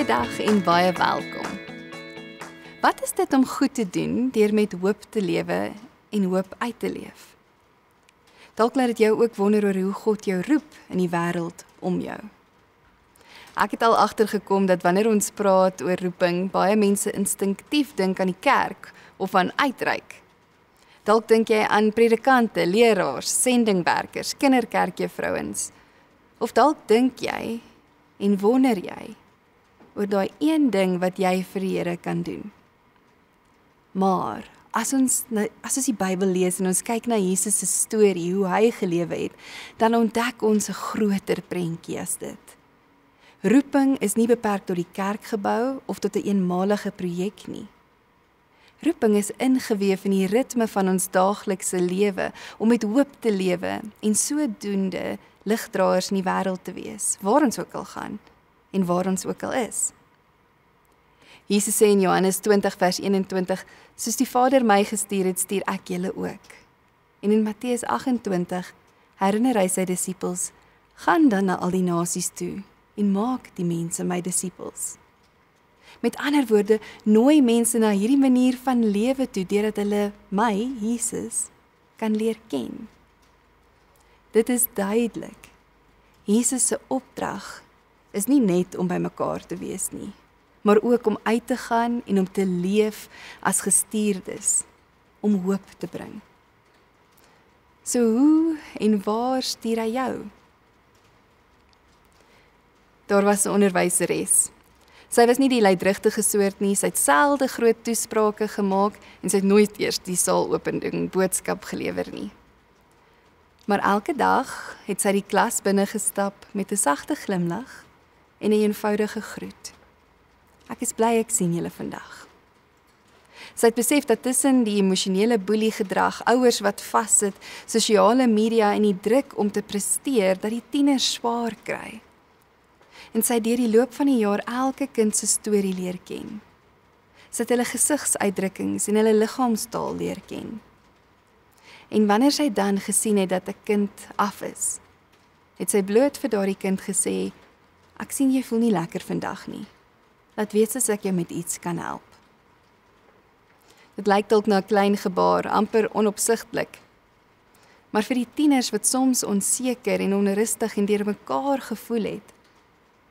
Goeiedag en baie welkom. Wat is dit om goed te doen deur met hoop te lewe en hoop uit te leef? Dalk laat dit jou ook wonder oor hoe God jou roep in die wêreld om jou. Ek het al agtergekom dat wanneer ons praat oor roeping, baie mense instinktief dink aan die kerk of aan uitreik. Dalk dink jy aan predikante, leraars, sendingwerkers, kinderkerkjuffrouens. Of dalk dink jy en wonder jy oor daai een ding wat jy vir die Here kan doen. Maar as ons die Bybel lees en ons kyk na Jesus se storie, hoe hy gelewe het, dan ontdek ons 'n groter prentjie as dit. Roeping is nie beperk tot die kerkgebou of tot 'n eenmalige projek nie. Roeping is ingeweef in die ritme van ons daaglikse lewe, om met hoop te lewe en sodoende ligdraers in die wêreld te wees, waar ons ook al gaan en waar ons ook al is. Jesus sê in Johannes 20 vers 21, soos die Vader my gestuur het, stuur ek julle ook. En in Matteus 28 herinner hy sy disippels, gaan dan na al die nasies toe en maak die mense my disippels. Met ander woorde, nooi mense na hierdie manier van lewe toe, deurdat hulle my, Jesus, kan leer ken. Dit is duidelik. Jesus se opdrag is nie net om by mekaar te wees nie, maar ook om uit te gaan en om te leef as gestuurdes, om hoop te bring. So hoe en waar stuur hy jou? Daar was 'n onderwyseres. Sy was nie die luidrigtige soort nie, sy het selde groot toesprake gemaak en sy het nooit eers die saalopening boodskap gelewer nie. Maar elke dag het sy die klas binne gestap met 'n sagte glimlag en 'n eenvoudige groet. Ek is bly ek sien julle vandag. Sy het besef dat tussen die emosionele boeliegedrag, ouers wat vassit, sosiale media en die druk om te presteer, dat die tieners swaar kry. En sy het deur die loop van die jaar elke kind se storie leer ken. Sy het hulle gesigsuitdrukkings en hulle liggaamstaal leer ken. En wanneer sy dan gesien het dat 'n kind af is, het sy bloot vir daardie kind gesê, ek sien jy voel nie lekker vandag nie. Laat weet as ek jou met iets kan help. Dit lyk dalk na 'n klein gebaar, amper onopsigtelik. Maar vir die tieners wat soms onseker en onrustig en deur mekaar gevoel het,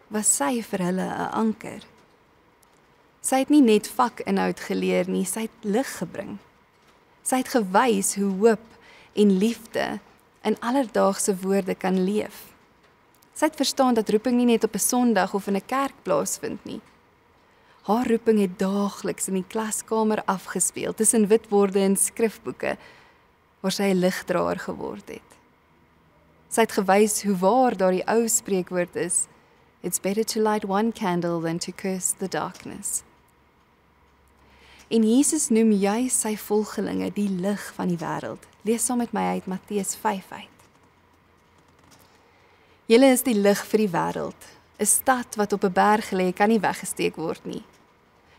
was sy vir hulle 'n anker. Sy het nie net vakinhoud geleer nie, sy het lig gebring. Sy het gewys hoe hoop en liefde in alledaagse woorde kan leef. Sy het verstaan dat roeping nie net op 'n Sondag of in 'n kerk plaasvind nie. Haar roeping het daagliks in die klaskamer afgespeel, tussen witborde en skrifboeke, waar sy 'n ligdraer geword het. Sy het gewys hoe waar daardie ou spreekwoord is, it's better to light one candle than to curse the darkness. En Jesus noem juis sy volgelinge die lig van die wêreld. Lees saam met my uit Matteus 5 uit. Julle is die lig vir die wêreld. 'n Stad wat op 'n berg lê, kan nie weggesteek word nie.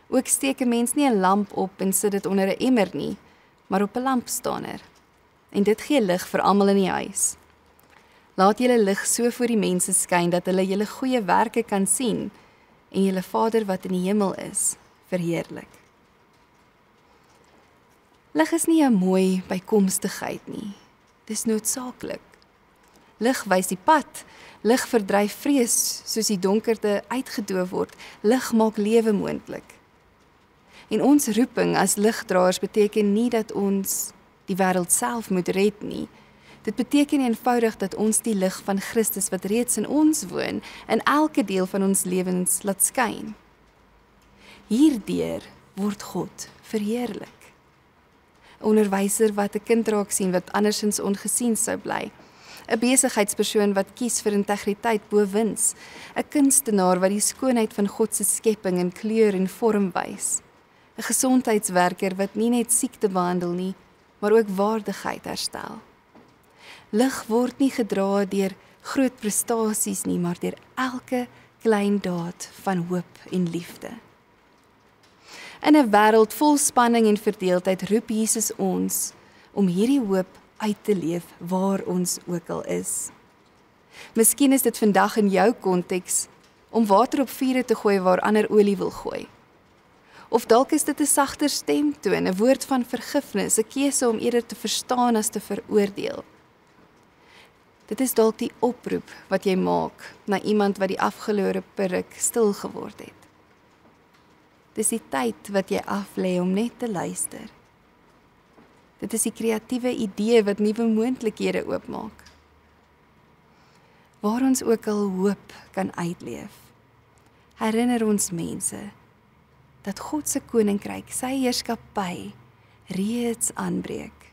Ook steek 'n mens nie 'n lamp op en sit dit onder 'n emmer nie, maar op 'n lampstander. En dit gee lig vir almal in die huis. Laat julle lig so voor die mense skyn, dat hulle julle goeie werke kan sien en julle Vader wat in die hemel is, verheerlik. Lig is nie 'n mooi bykomstigheid nie. Dis noodsaaklik. Lig wys die pad. Lig verdryf vrees, soos die donkerte uitgedoof word. Lig maak lewe moontlik. En ons roeping as ligdraers beteken nie dat ons die wêreld self moet red nie. Dit beteken eenvoudig dat ons die lig van Christus wat reeds in ons woon, in elke deel van ons lewens laat skyn. Hierdeur word God verheerlik. 'n Onderwyser wat 'n kind raak sien wat andersins ongesien sou bly. 'n Besigheidspersoon wat kies vir integriteit bo wins. 'n Kunstenaar wat die skoonheid van God se skepping in kleur en vorm wys. 'n Gesondheidswerker wat nie net siekte behandel nie, maar ook waardigheid herstel. Lig word nie gedra deur groot prestasies nie, maar deur elke klein daad van hoop en liefde. In 'n wêreld vol spanning en verdeeldheid roep Jesus ons om hierdie hoop uit te leef waar ons ook al is. Miskien is dit vandag in jou konteks om water op vure te gooi waar ander olie wil gooi. Of dalk is dit 'n sagter stemtoon, 'n woord van vergifnis, 'n keuse om eerder te verstaan as te veroordeel. Dit is dalk die oproep wat jy maak na iemand wat die afgelope ruk stil geword het. Dis die tyd wat jy aflê om net te luister. Dit is die kreatiewe idee wat nuwe moontlikhede oopmaak. Waar ons ook al hoop kan uitleef, herinner ons mense dat God se koninkryk, sy heerskappy, reeds aanbreek,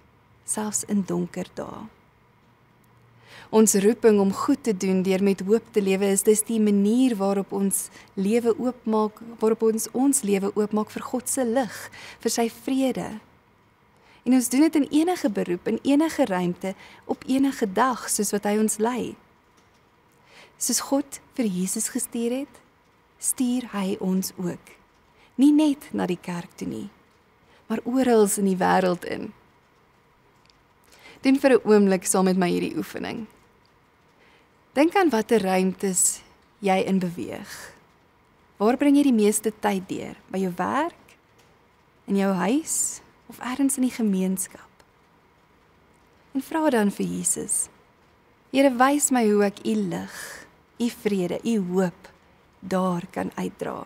selfs in donker dae. Ons roeping om goed te doen deur met hoop te lewe is dis die manier waarop ons lewe oopmaak, waarop ons lewe oopmaak vir God se lig, vir sy vrede. En ons doen dit in enige beroep, in enige ruimte, op enige dag, soos wat hy ons lei. Soos God vir Jesus gestuur het, stuur hy ons ook. Nie net na die kerk toe nie, maar oral in die wêreld in. Doen vir 'n oomblik saam met my hierdie oefening. Dink aan watter ruimtes jy in beweeg. Waar bring jy die meeste tyd deur? By jou werk? In jou huis? Of ergens in die gemeenskap? En vra dan vir Jesus, Here, wys my hoe ek u lig, u vrede, u hoop daar kan uitdra.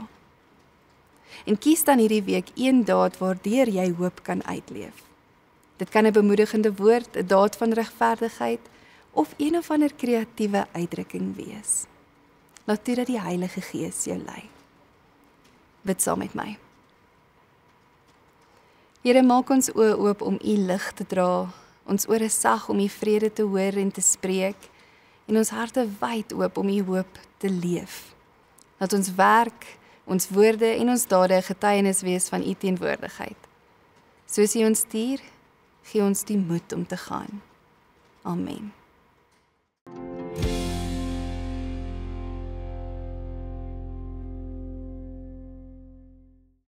En kies dan hierdie week een daad waardeur jy hoop kan uitleef. Dit kan 'n bemoedigende woord, 'n daad van regverdigheid of een of ander kreatiewe uitdrukking wees. Laat toe dat die Heilige Gees jou lei. Bid saam met my. Here, maak ons oë oop om u lig te dra, ons ore sag om u vrede te hoor en te spreek, en ons harte wyd oop om u hoop te leef. Laat ons werk, ons woorde en ons dade 'n getuienis wees van u teenwoordigheid. Soos u ons stuur, gee ons die moed om te gaan. Amen.